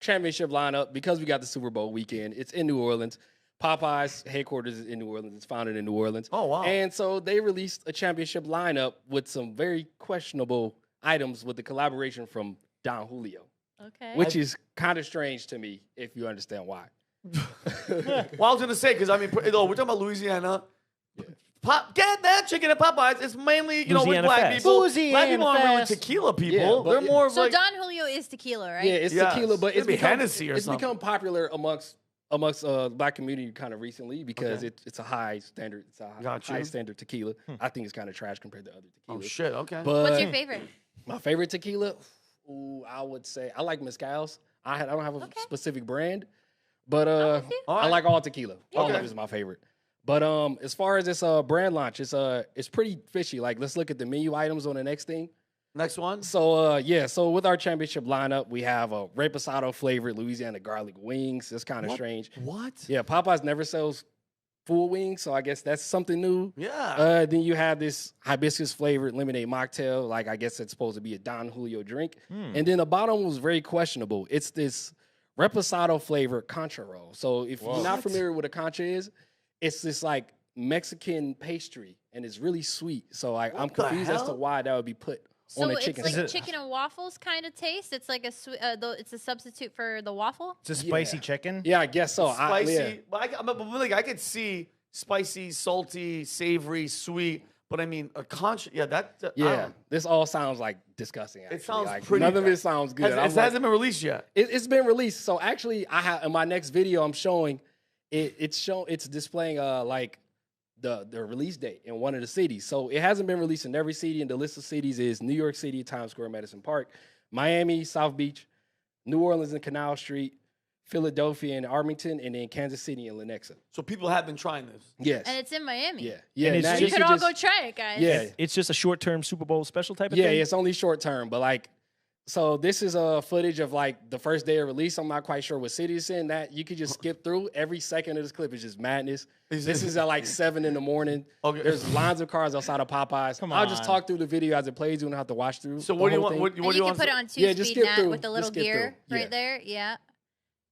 championship lineup, because we got the Super Bowl weekend, it's in New Orleans. Popeyes headquarters is in New Orleans. It's founded in New Orleans. Oh, wow. And so they released a championship lineup with some very questionable items with the collaboration from Don Julio. Okay. Which is kind of strange to me, if you understand why. Well, I was going to say, because, I mean, we're talking about Louisiana. Get that chicken at Popeyes. It's mainly, with black people. Black people aren't really tequila people. Yeah, they're more of so like... Don Julio is tequila, right? Yeah, it's tequila, but it's become, Hennessy or it's something. become popular amongst black community kind of recently because it's a high standard. It's a high standard tequila. I think it's kind of trash compared to other tequilas. Oh, shit, okay. But What's your favorite? My favorite tequila? Ooh, I would say I like mezcals. I don't have a specific brand, but I like all tequila. All of it is my favorite. But as far as this brand launch, it's pretty fishy. Like, let's look at the menu items on the next thing. Next one. So so with our championship lineup, we have a Reposado-flavored Louisiana garlic wings. It's kind of strange. What? Yeah, Popeyes never sells full wings, so I guess that's something new. Yeah. Then you have this hibiscus-flavored lemonade mocktail. Like, I guess it's supposed to be a Don Julio drink. And then the bottom was very questionable. It's this Reposado-flavored concha roll. So if you're not familiar with what a concha is, it's this like Mexican pastry, and it's really sweet. So I'm confused as to why that would be put on a chicken. So it's like chicken and waffles kind of taste. It's like it's a substitute for the waffle. It's a spicy chicken. Yeah, I guess so. Spicy. I could see spicy, salty, savory, sweet. But I mean, a concha. Yeah, this all sounds like disgusting. Actually. It sounds like, pretty. None of it sounds good. It hasn't been released yet. It's been released. So actually, I have in my next video, I'm showing. It's displaying like the release date in one of the cities. So it hasn't been released in every city, and the list of cities is New York City, Times Square, Madison Park, Miami, South Beach, New Orleans and Canal Street, Philadelphia and Arlington, and then Kansas City and Lenexa. So people have been trying this. Yes. And it's in Miami. Yeah. And now you could all go try it, guys. Yeah. It's just a short-term Super Bowl special type of thing? thing? Yeah, it's only short-term, but like, so this is a footage of like the first day of release. I'm not quite sure what city it's in. That you could just skip through. Every second of this clip is just madness. This is at like 7 in the morning. Okay. There's lines of cars outside of Popeyes. I'll just talk through the video as it plays. You don't have to watch through. So what do you want? What do you want? Put it on two-speed net with the little gear right there. Yeah.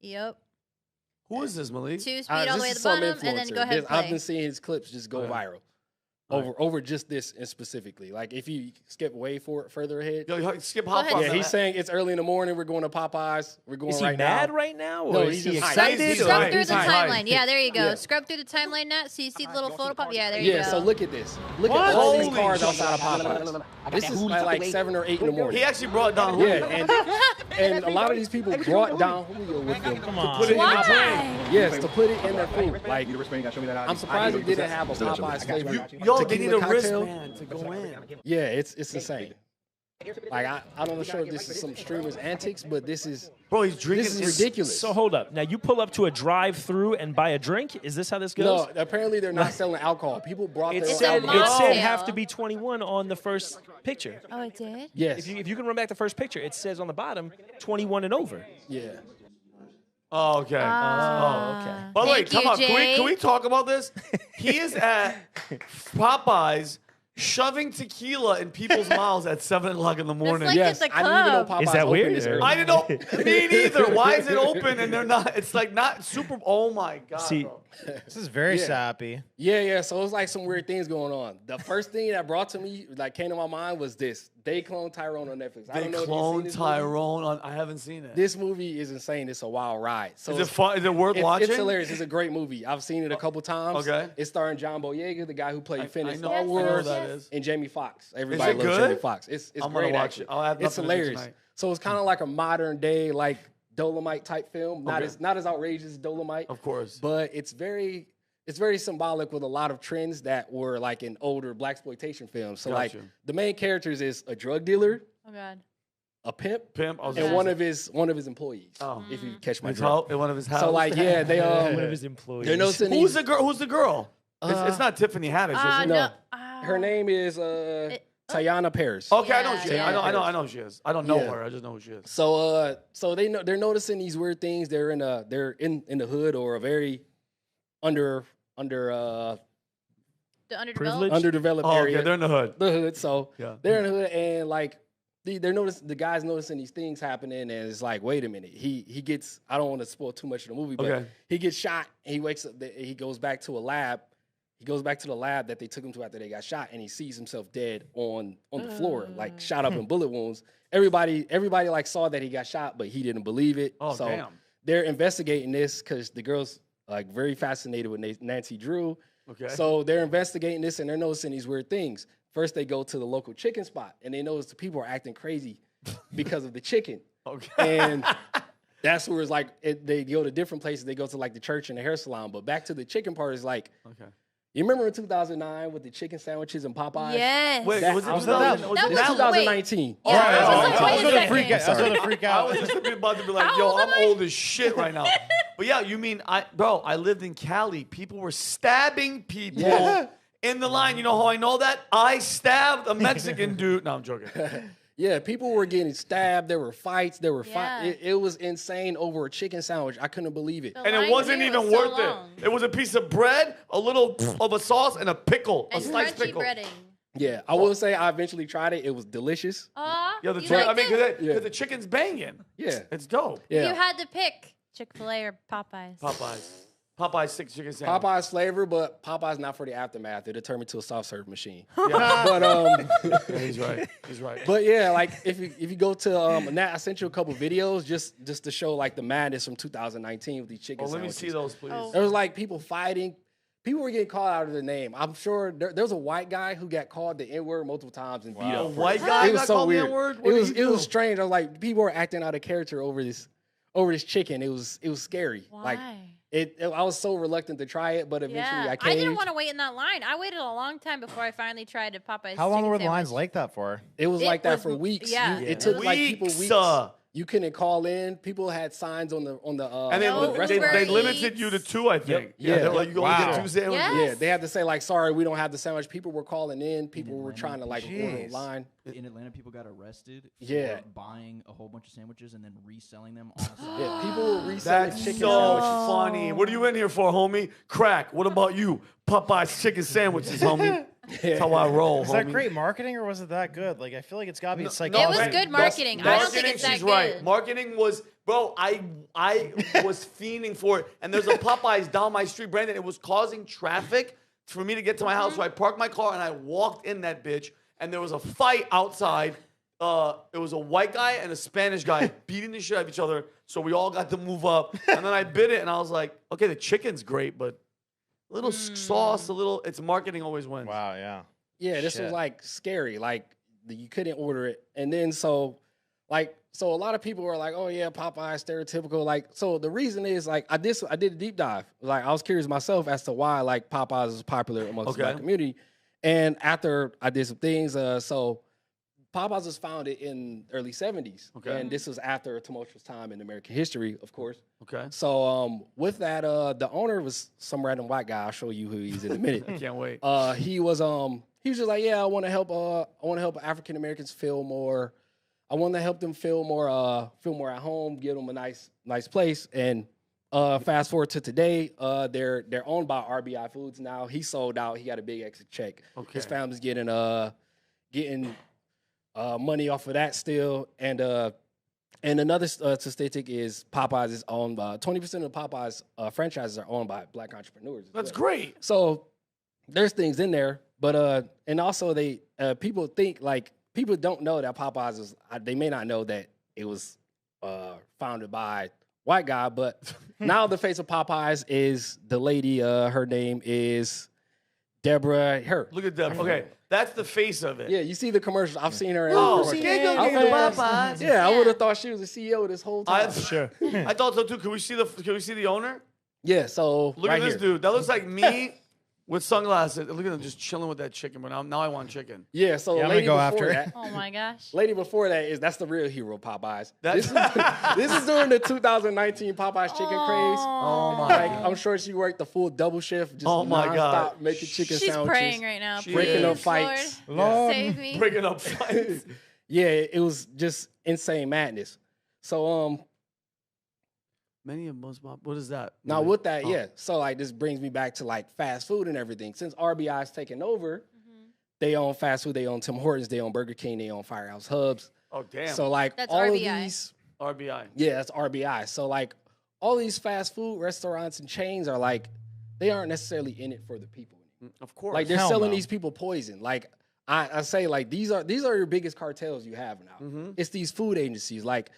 Yep. Who is this, Malik? 2-speed all the way to the bottom, and then go ahead and play. I've been seeing his clips just go viral. Over just this and specifically. Like, if you skip way further ahead. Skip Popeyes. Yeah, he's saying it's early in the morning. We're going to Popeyes. We're going right now. Is he mad right now? Or no, is he excited? Scrub through the timeline. Yeah, there you go. Scrub through the timeline now so you see the little photo pop. Yeah, there you go. Yeah, so look at this. Look at all these cars outside of Popeyes. This is at like 7 or 8 in the morning. He actually brought Don Julio. Yeah, and a lot of these people brought Don Julio with them to put it in Why? their food. Yes, to put it in their food. Like, I'm surprised it didn't have a Popeyes flavor. Yo, they need a wristband to go in. Yeah, it's insane. Like, I don't know sure if this is some streamer's antics, but this is he's drinking. This is ridiculous. So hold up. Now you pull up to a drive-through and buy a drink. Is this how this goes? No, apparently they're not selling alcohol. People brought it their said own alcohol. have to be 21 on the first picture. Oh, it did? Yes. If you can run back the first picture, it says on the bottom 21 and over. Yeah. Oh, okay. Okay. By the way, come on. Can we talk about this? He is at Popeyes shoving tequila in people's mouths at 7 o'clock in the morning. Like yes, at the I didn't even know club. Popeyes Is that opened weird? this early. I didn't know. Me neither. Why is it open and they're not? It's like not super. Oh my god. See, bro. this is very sappy. Yeah. So it's like some weird things going on. The first thing that brought to me, like came to my mind, was this. They cloned Tyrone on Netflix. I They don't know if you've cloned seen this Tyrone on. I haven't seen it. This movie is insane. It's a wild ride. So Is it fun? Is it worth watching? It's hilarious. It's a great movie. I've seen it a couple times. Okay. It's starring John Boyega, the guy who played Finn in I Star know who Wars, that is. and Jamie Foxx. Everybody loves good? Jamie Foxx. It's I'm great. gonna watch actually. it. I'll have it's nothing to do hilarious. tonight. So it's kind of like a modern day, like Dolomite type film. Not as outrageous as Dolomite, Of course. but it's very symbolic with a lot of trends that were like in older blaxploitation films. So like Gotcha. the main characters is a drug dealer, Oh, God. a pimp, Pimp. I was and gonna one say. of his employees. Oh. If you catch my His drift. one of his house. So like yeah, they One of his employees. they're noticing Who's these- the girl? Who's the girl? It's not Tiffany Haddish, is it? No. Her name is Tayana Paris. Okay, I know who she is. Yeah. I know who she is. I don't know Yeah. her. I just know who she is. So they're noticing these weird things. They're in the hood or a very The underdeveloped. Privilege? underdeveloped Oh, area. okay, they're in the hood. the hood. So Yeah. they're in the hood and like the guy's noticing these things happening, and it's like, wait a minute. He gets. I don't want to spoil too much of the movie, but he gets shot. And he wakes up. He goes back to a lab. He goes back to the lab that they took him to after they got shot, and he sees himself dead on the floor, like shot up in bullet wounds. Everybody like saw that he got shot, but he didn't believe it. Oh, so damn. they're investigating this because the girl's like very fascinated with Nancy Drew. Okay. So they're investigating this, and they're noticing these weird things. First, they go to the local chicken spot, and they notice the people are acting crazy because of the chicken. Okay. And that's where it's like they go to different places. They go to like the church and the hair salon. But back to the chicken part is like, you remember in 2009 with the chicken sandwiches and Popeyes? Yes. Wait, was it was 2019? Yeah, I was going to freak out. I was just about to be like, yo, I'm old as shit right now. But yeah, you mean, I lived in Cali. People were stabbing people in the line. You know how I know that? I stabbed a Mexican dude. No, I'm joking. Yeah, people were getting stabbed. There were fights. Yeah. It was insane over a chicken sandwich. I couldn't believe it. And it wasn't even worth it. It was a piece of bread, a little of a sauce, and a pickle, a sliced crunchy pickle. breading. Yeah, I will say I eventually tried it. It was delicious. Yeah, because the chicken's banging. Yeah. It's dope. Yeah. You had to pick Chick-fil-A or Popeyes. Popeyes 6 chicken sandwich. Popeyes flavor, but Popeyes not for the aftermath. They're determined to a soft serve machine. Yeah. But Yeah, he's right. He's right. But yeah, like if you go to Nat, I sent you a couple videos just to show like the madness from 2019 with these chicken let me sandwiches. see those, please. There was like people fighting. People were getting called out of their name. I'm sure there was a white guy who got called the N-word multiple times and beat up. A white guy got called the N-word? It was strange. I was like, people were acting out of character over this chicken. It was scary. Why? Like I was so reluctant to try it, but eventually I caved. I didn't want to wait in that line. I waited a long time before I finally tried a Popeyes. How long chicken were the lines sandwich. like that for? It was like that for weeks. Yeah. It took like people weeks. Weeks. You couldn't call in. People had signs on the And restaurant. they limited you to 2, I think. Yeah. They're like, you only get 2 sandwiches. Yes. Yeah, they had to say like, sorry, we don't have the sandwich. People were calling in. People were trying to like order online. In Atlanta, people got arrested for buying a whole bunch of sandwiches and then reselling them on the side. Yeah, people were reselling That's chicken so sandwiches. funny. What are you in here for, homie? Crack. What about you? Popeyes chicken sandwiches, homie. That's how I roll, Was homie. that great marketing or was it that good? Like, I feel like it's got to be It psychology. was good marketing. I don't think it's that she's good. right. Marketing was, bro, I was fiending for it. And there's a Popeyes down my street, Brandon. It was causing traffic for me to get to my house. So I parked my car and I walked in that bitch. And there was a fight outside. It was a white guy and a Spanish guy beating the shit out of each other. So we all got to move up. And then I bit it and I was like, okay, the chicken's great, but a little sauce, it's marketing always wins. Wow, yeah. Yeah, this was like scary. Like you couldn't order it, and then so a lot of people were like, "Oh yeah, Popeyes stereotypical." Like, so the reason is like I did a deep dive. Like I was curious myself as to why like Popeyes is popular amongst the black community, and after I did some things, so Popeyes was founded in early 70s, and this was after a tumultuous time in American history, of course. Okay. So with that, the owner was some random white guy. I'll show you who he's in a minute. I can't wait. He was just like, yeah, I want to help African Americans feel more. I want to help them feel more at home, give them a nice place. And fast forward to today, they're owned by RBI Foods now. He sold out. He got a big exit check. Okay. His family's getting money off of that still. And another statistic is Popeyes is owned by 20% of Popeyes franchises are owned by black entrepreneurs. That's great. So there's things in there, but and also people think like people don't know that Popeyes is. They may not know that it was founded by white guy, but now the face of Popeyes is the lady. Her name is Deborah Hurt. Look at Deborah. Okay. That's the face of it. Yeah, you see the commercials. I've seen her. Popeyes. Yeah, I would have thought she was the CEO this whole time. Sure. I thought so too. Can we see the owner? Yeah. So look at this dude. That looks like me with sunglasses. Look at him just chilling with that chicken. But now I want chicken. Yeah. So I'm lady gonna go before after that, Oh my gosh. lady before that's the real hero of Popeyes. This is during the 2019 Popeyes chicken craze. Oh my! Like, I'm sure she worked the full double shift, just nonstop making chicken She's sandwiches. praying right now. Breaking up Please, fights. Lord, save me. Breaking up fights. Yeah, it was just insane madness. So Many of most. What is that? now with that, so like this brings me back to like fast food and everything. Since RBI's taken over, they own fast food. They own Tim Hortons. They own Burger King. They own Firehouse Hubs. Oh, damn. So like That's all RBI. of these, RBI. yeah, that's RBI. So like all these fast food restaurants and chains are like, they aren't necessarily in it for the people. Of course. Like they're Hell selling no. these people poison. Like I say, like these are your biggest cartels you have now. Mm-hmm. It's these food agencies. Like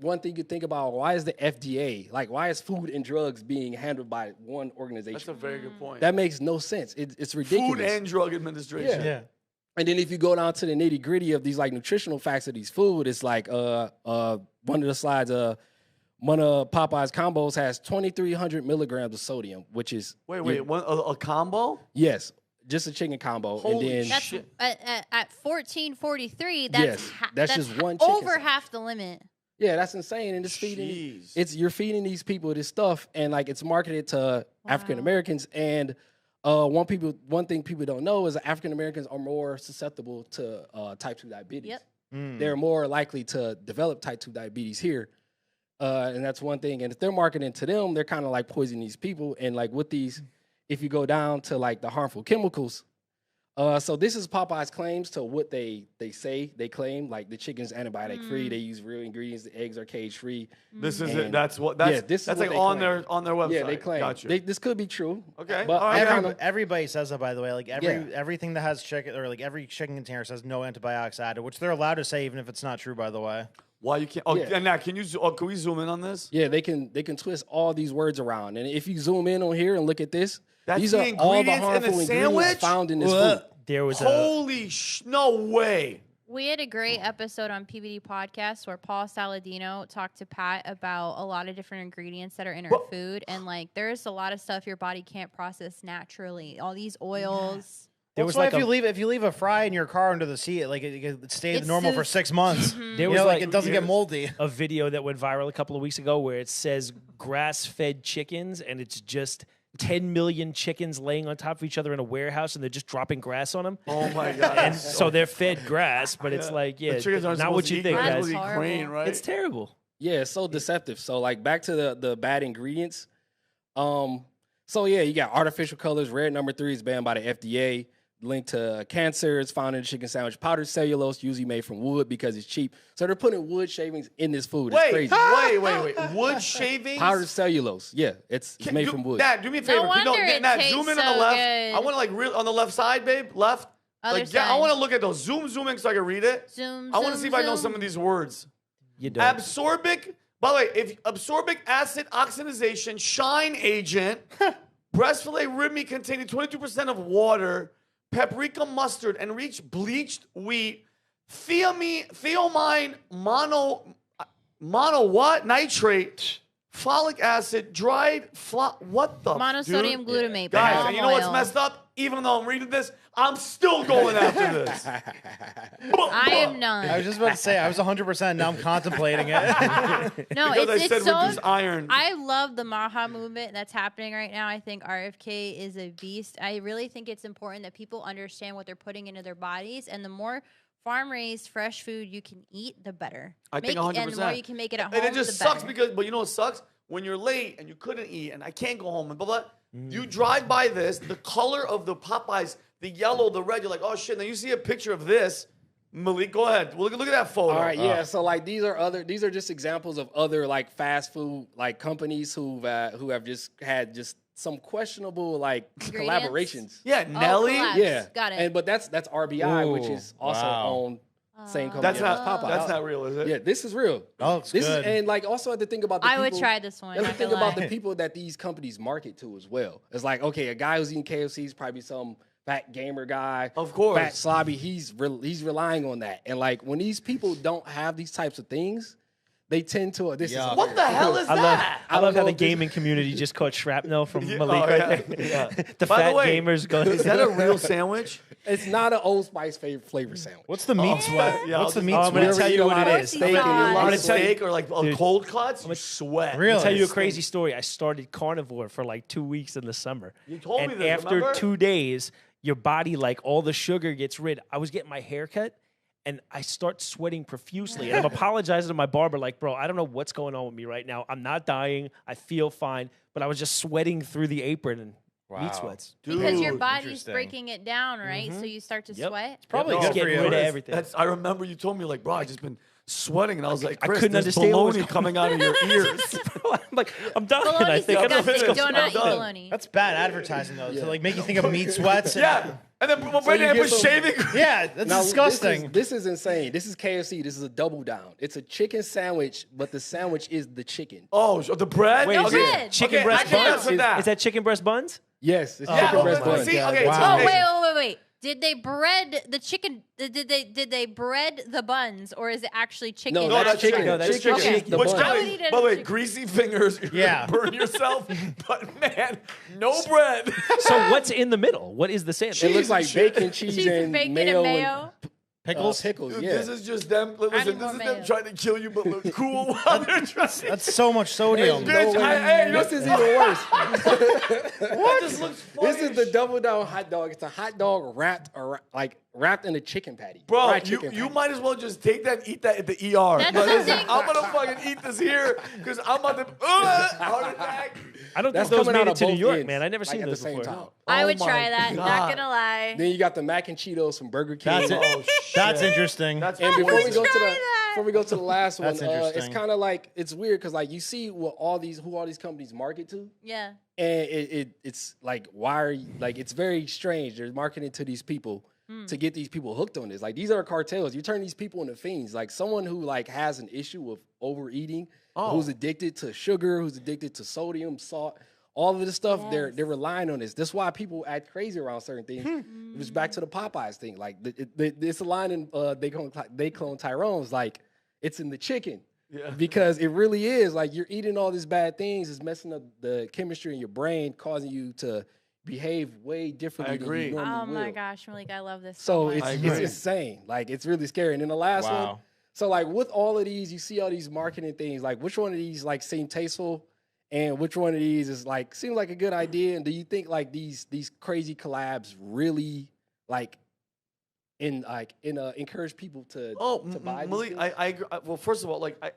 one thing you think about, why is the FDA, like why is food and drugs being handled by one organization? That's a very good point. That makes no sense. It's ridiculous. Food and Drug Administration. Yeah. And then if you go down to the nitty gritty of these like nutritional facts of these food, it's like one of the slides, one of Popeyes combos has 2,300 milligrams of sodium, which is Wait, a combo? yes, just a chicken combo, Holy and then That's shit. at 1443. That's Yes, that's just one chicken over sandwich. half the limit. yeah, that's insane. And it's feeding, Jeez. you're feeding these people this stuff, and like it's marketed to African Americans. And one thing people don't know is that African Americans are more susceptible to type 2 diabetes. Yep. They're more likely to develop type 2 diabetes here. And that's one thing. And if they're marketing to them, they're kind of like poisoning these people. And like with these, if you go down to like the harmful chemicals, so this is Popeye's claims to what they say, they claim, like the chicken's antibiotic free, they use real ingredients, the eggs are cage free. This is And- it. That's what. yeah, That's this is that's what like they on claim. their website. Yeah, they claim. Gotcha. This could be true. Okay. But All right. I kinda- Everybody says that, by the way. Like Yeah. everything that has chicken, or like every chicken container says no antibiotics added, which they're allowed to say even if it's not true, by the way. Why you can't? Oh, Yeah. and now can we zoom in on this? Yeah, they can twist all these words around. And if you zoom in on here and look at this, That's these the are all the ingredients in the harmful ingredients sandwich? found in this Ugh. food. There was Holy no way. We had a great episode on PBD Podcast where Paul Saladino talked to Pat about a lot of different ingredients that are in our Well- food. And like, there's a lot of stuff your body can't process naturally. All these oils. there That's was why like if you leave a fry in your car under the seat, like it stays It's normal for so- 6 months. Mhm. There You was know, like it doesn't get moldy. a video that went viral a couple of weeks ago where it says grass-fed chickens, and it's just 10 million chickens laying on top of each other in a warehouse, and they're just dropping grass on them. Oh my god. And so they're fed grass, but it's like, yeah, the chickens aren't not supposed what to you eat think, grass, That's guys. supposed to eat horrible. grain, right? It's terrible. Yeah, it's so deceptive. So like back to the bad ingredients. So yeah, you got artificial colors. Red number 3 is banned by the FDA. Linked to cancer. It's found in the chicken sandwich. Powdered cellulose, usually made from wood because it's cheap. So they're putting wood shavings in this food. It's crazy. Wait. Wood shavings. Powdered cellulose. Yeah, it's made from wood. Dad, do me a favor. wonder it Nat, tastes zoom in so on the left. good. I want to like real on the left side, babe. Left. Other Like, yeah, I side. want to look at those. Zoom in so I can read it. Zoom. I want to see if I know some of these words. You don't. Absorbic. By the way, if absorbic acid oxidization, shine agent, breast fillet rib meat containing 22% of water, paprika mustard, enriched bleached wheat, theomine mono what? Nitrate, folic acid, dried what the Monosodium dude? glutamate. Guys, palm and you know what's oil. messed up? Even though I'm reading this, I'm still going after this. I am not. I was just about to say, I was 100%. Now I'm contemplating it. No, Because I it's said so. reduce iron. I love the Maha movement that's happening right now. I think RFK is a beast. I really think it's important that people understand what they're putting into their bodies, and the more farm-raised fresh food you can eat, the better. I think 100%. And the more you can make it at home, And it just the sucks better. but you know what sucks? When you're late and you couldn't eat and I can't go home and blah, blah. You drive by this, the color of the Popeyes, the yellow, the red, you're like, oh shit. Now you see a picture of this. Malik, go ahead. Look at that photo. All right, yeah. So like these are just examples of other like fast food like companies who have just had just some questionable like Ingredients? collaborations. Yeah, Oh, Nelly. collabs. Yeah, Got it. And but that's RBI, which Ooh, is also wow. owned same company. That's as not Popeyes. that's not real, is it? Yeah, this is real. Oh, it's This good. is and like also have to think about the I people, would try this one. You have not to think gonna about lie. the people that these companies market to as well. It's like, okay, a guy who's eating KFC is probably some fat gamer guy. Of course. Fat slobby. He's relying on that. And like when these people don't have these types of things, they tend to this Yeah. is What the hell is I love, that? I love know how the if this- gaming community just caught shrapnel from Yeah, Malik oh, right yeah, there. yeah. The By the fat way, gamers going. Is that a real sandwich? It's not an Old Spice flavor sandwich. What's the meat sweat? Yeah, What's the I'll meat Oh, I'm gonna sweat? tell you what it is. Steak and you're I'm On like, a gonna tell you- steak or like Dude, cold cuts, you sweat. Really? I'll tell you a crazy story. I started carnivore for like 2 weeks in the summer. You told and me this, after remember? 2 days, your body, like all the sugar gets rid. I was getting my hair cut and I start sweating profusely. And I'm apologizing to my barber, like, bro, I don't know what's going on with me right now. I'm not dying. I feel fine. But I was just sweating through the apron. And Meat sweats. Because your Dude, body's interesting. breaking it down, right? So you start to Yep. sweat. Probably Yep. good It's for getting you. rid of everything. I remember you told me like, bro, I just been sweating, and I was like, I Chris, couldn't there's understand what was baloney coming out of your ears. I'm like, I'm done. I Bologna's think I'm disgusting. finished. Do not I'm eat done. bologna. That's bad advertising though, to like make you think of meat sweats. Yeah, and then So Brandon you was get shaving. Yeah, that's Now, disgusting. This is insane. This is KFC. This is a double down. It's a chicken sandwich, but the sandwich is the chicken. Oh, so the bread. Wait, No is bread. it chicken Okay, breast I can buns? mess with that. Is that chicken breast buns? Yes, it's Yeah, chicken breast but bun. see, okay, Wow. Oh, wait. Did they bread the chicken? Did they bread the buns, or is it actually chicken? No, No, that's that's chicken. chicken. No, that's Chicken chicken. is the Which bun. I would eat it by as the way, chicken. greasy fingers, you're Yeah. gonna burn yourself. But man, no bread. So what's in the middle? What is the sandwich? It looks like Cheese and bacon, cheese, Cheese and bacon mayo. and mayo. Pickles. Pickles, Dude, yeah. This is just them. I Listen, need this more is them mayo. trying to kill you, but look cool while they're trying. That's so much sodium. Bitch, No way. hey, This is even worse. what? This looks funny. This is the double down hot dog. It's a hot dog wrapped in a chicken patty. Bro, Fried you chicken you patty. might as well just take that and eat that at the ER. That's But the listen, thing. I'm gonna fucking eat this here because I'm about to heart attack. I don't That's think those coming made out it of to New both York, ends, man. I never like seen at the those same before. time. I Oh would my try that. Not God. gonna lie. Then you got the mac and Cheetos from Burger King. That's it. Oh, That's shit. interesting. That's And before we would go to try the that. before we go to the last one, That's it's interesting. kind of like it's weird because like you see what all these companies market to, Yeah. and it's like why are you, like it's very strange. They're marketing to these people to get these people hooked on this. Like these are cartels. You turn these people into fiends. Like someone who like has an issue with overeating, who's addicted to sugar, who's addicted to sodium, salt. All of this stuff, they're relying on this. That's why people act crazy around certain things. It was back to the Popeyes thing. Like it's a line in They Clone Tyrone's like it's in the chicken. Yeah. Because it really is like you're eating all these bad things. It's messing up the chemistry in your brain, causing you to behave way differently I agree. than you normally Oh my will. gosh, Malik, I love this. So much. it's I agree. insane. Like it's really scary. And then the last one. Wow. So like with all of these, you see all these marketing things. Like which one of these like seem tasteful, and which one of these is like seems like a good idea? And do you think like these crazy collabs really like encourage people to buy these Malik, things? I agree. Well, first of all, I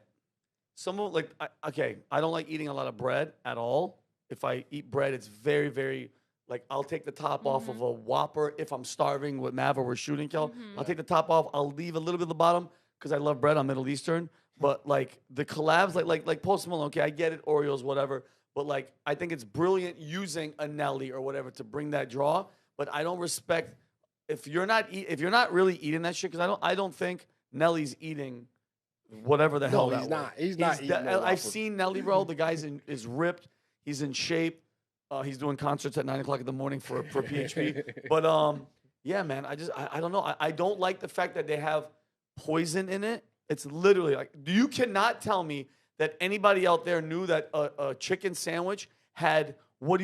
don't like eating a lot of bread at all. If I eat bread, it's very, very like I'll take the top off of a Whopper if I'm starving with Mav or we're shooting kill. I'll take the top off. I'll leave a little bit of the bottom because I love bread. I'm Middle Eastern, but like the collabs, like Post Malone. Okay, I get it, Oreos, whatever. But like I think it's brilliant using a Nelly or whatever to bring that draw. But I don't respect if you're not really eating that shit because I don't think Nelly's eating whatever the hell No, that he's was. not. He's not eating no I've Whopper. seen Nelly, bro. The guy's is ripped. He's in shape. He's doing concerts at 9:00 in the morning for PHP. But yeah, man. I don't know. I don't like the fact that they have poison in it. It's literally like you cannot tell me that anybody out there knew that a chicken sandwich had what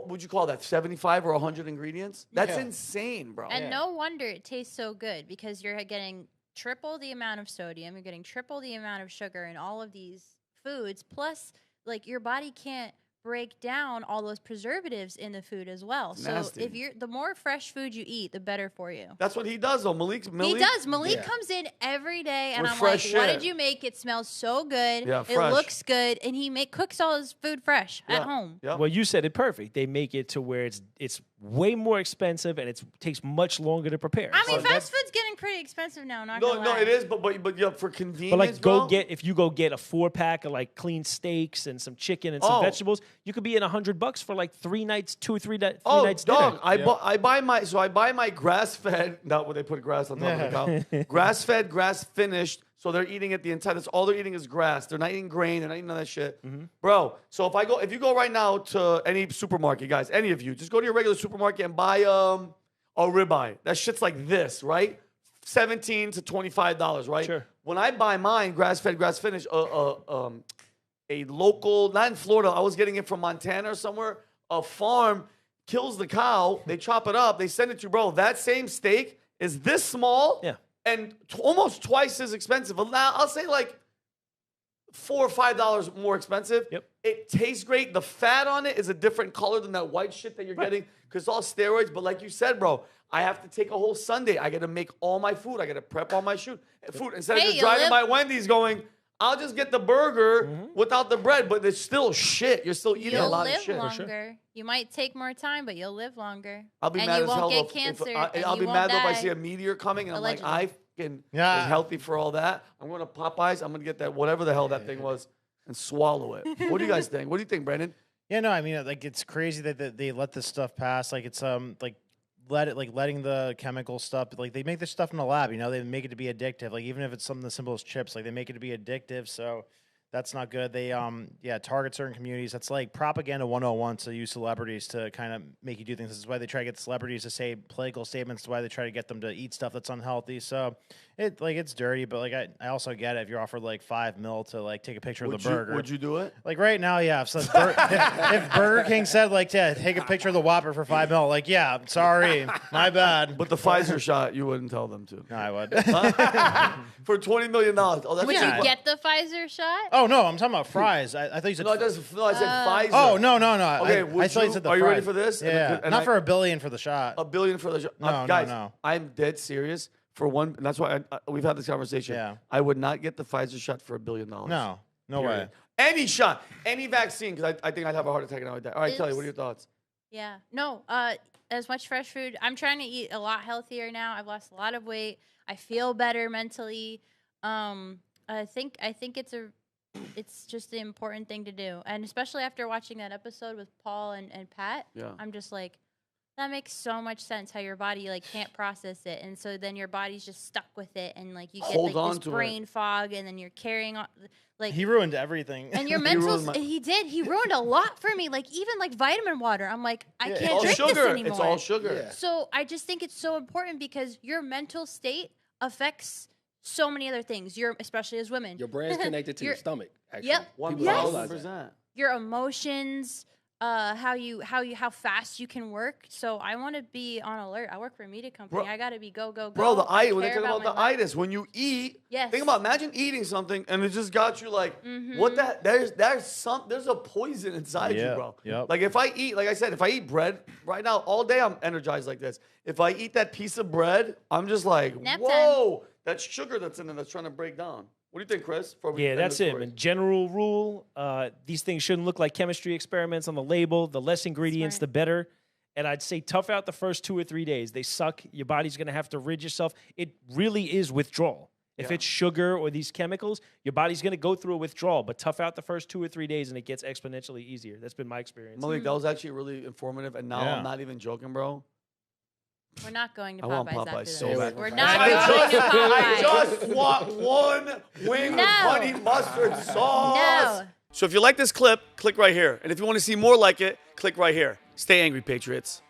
would you call that 75 or 100 ingredients? That's insane, bro. And no wonder it tastes so good because you're getting triple the amount of sodium, you're getting triple the amount of sugar in all of these foods. Plus, like your body can't break down all those preservatives in the food as well. So Nasty. if the more fresh food you eat, the better for you. That's what he does, though. Malik He does. Malik Yeah. comes in every day, and With I'm like, fresh "What shit. did you make? It smells so good. Yeah, it fresh. looks good." And he cooks all his food fresh at home. Yeah. Well, you said it perfect. They make it to where it's way more expensive and it takes much longer to prepare. I mean, So fast food's getting pretty expensive now. Not No, gonna no, lie. it is, but yeah, for convenience, But like, bro. if you go get a 4-pack of like clean steaks and some chicken and some Oh. vegetables, you could be in $100 for like 3 nights, 2 or 3 nights. Oh, nights dog! dinner. I buy my grass fed. Not what they put grass on top of the cow. Grass fed, grass finished. So they're eating it the entire. That's all they're eating is grass. They're not eating grain. They're not eating none of that shit, bro. So if you go right now to any supermarket, guys, any of you, just go to your regular supermarket and buy a ribeye. That shit's like this, right? $17 to $25, right? Sure. When I buy mine, grass fed, grass finished, a local, not in Florida, I was getting it from Montana or somewhere. A farm kills the cow, they chop it up, they send it to you, bro. That same steak is this small, Yeah. and almost twice as expensive. Now I'll say like $4 or $5 more expensive. Yep. It tastes great. The fat on it is a different color than that white shit that you're getting because it's all steroids. But like you said, bro, I have to take a whole Sunday. I got to make all my food. I got to prep all my food. Instead of Hey, just you driving live- by Wendy's going, I'll just get the burger without the bread, but it's still shit. You're still eating a You'll lot live of shit. longer. You might take more time, but you'll live longer. I'll be and mad you as won't hell get if cancer. and I'll you be won't mad though if I die. see a meteor coming and Allegedly. I'm like, I fucking Yeah. was healthy for all that. I'm going to Popeyes. I'm going to get that whatever the hell that thing was and swallow it. What do you guys think? What do you think, Brandon? Yeah, no, I mean, like it's crazy that they let this stuff pass. Like it's like letting the chemical stuff. Like they make this stuff in the lab. You know, they make it to be addictive. Like even if it's something as simple as chips, like they make it to be addictive. So that's not good. They target certain communities. That's like propaganda 101 to use celebrities to kind of make you do things. This is why they try to get celebrities to say political statements. It's why they try to get them to eat stuff that's unhealthy. So it's dirty, but like I also get it if you're offered like $5 million to like take a picture of the burger. Would you do it? Like right now, yeah. So if Burger King said like, yeah, take a picture of the Whopper for $5 million, like, yeah, sorry, my bad. But the Pfizer shot, you wouldn't tell them to. No, I would. For $20 million. Oh, that's Would Yeah. you get the Pfizer shot? Oh no, I'm talking about fries. I thought you said. No, I said Pfizer. Oh no. Okay, I thought you said the are you ready fries. for this? Yeah, And not I- for $1 billion for the shot. $1 billion for the shot. No, guys, no. I'm dead serious. For one, and that's why we've had this conversation. Yeah. I would not get the Pfizer shot for $1 billion. No way. Period. Any shot, any vaccine, because I think I'd have a heart attack and I would die. All right, Kelly, what are your thoughts? Yeah. No, as much fresh food. I'm trying to eat a lot healthier now. I've lost a lot of weight. I feel better mentally. I think it's just the important thing to do. And especially after watching that episode with Paul and Pat, Yeah. I'm just like, that makes so much sense how your body like can't process it. And so then your body's just stuck with it and like you get Hold like on this to it. brain fog and then you're carrying on like He ruined everything. and your ruined mental my- he did. He ruined a lot for me. Like even like vitamin water. I'm like, I Yeah. can't All drink sugar. this anymore. It's all sugar. Yeah. So I just think it's so important because your mental state affects so many other things. You're especially as women. Your brain's connected to your stomach. Actually. Yep. People don't Yes. realize that. 1,000%. Your emotions, how fast you can work. So I want to be on alert. I work for a media company. Bro- I got to be go. Bro, the I when they care talk about the my life. itis, when you eat, Yes. think about imagine eating something and it just got you like, Mm-hmm. what that? There's a poison inside you, Yeah, bro. yep. Like if I eat, like I said, if I eat bread right now all day, I'm energized like this. If I eat that piece of bread, I'm just like, Nap whoa, that's sugar that's in it that's trying to break down. What do you think, Chris? Before we Yeah, end that's the it. story? And general rule, these things shouldn't look like chemistry experiments on the label. The less ingredients, Smart. the better. And I'd say tough out the first 2 or 3 days. They suck. Your body's going to have to rid yourself. It really is withdrawal. If Yeah. it's sugar or these chemicals, your body's going to go through a withdrawal. But tough out the first 2 or 3 days, and it gets exponentially easier. That's been my experience. Malik, that was actually really informative, and now Yeah. I'm not even joking, bro. We're not going to I want Popeyes Popeyes after so this. bad. We're not I going to Popeyes. just want one wing No. of honey mustard sauce. No. So if you like this clip, click right here. And if you want to see more like it, click right here. Stay angry, Patriots.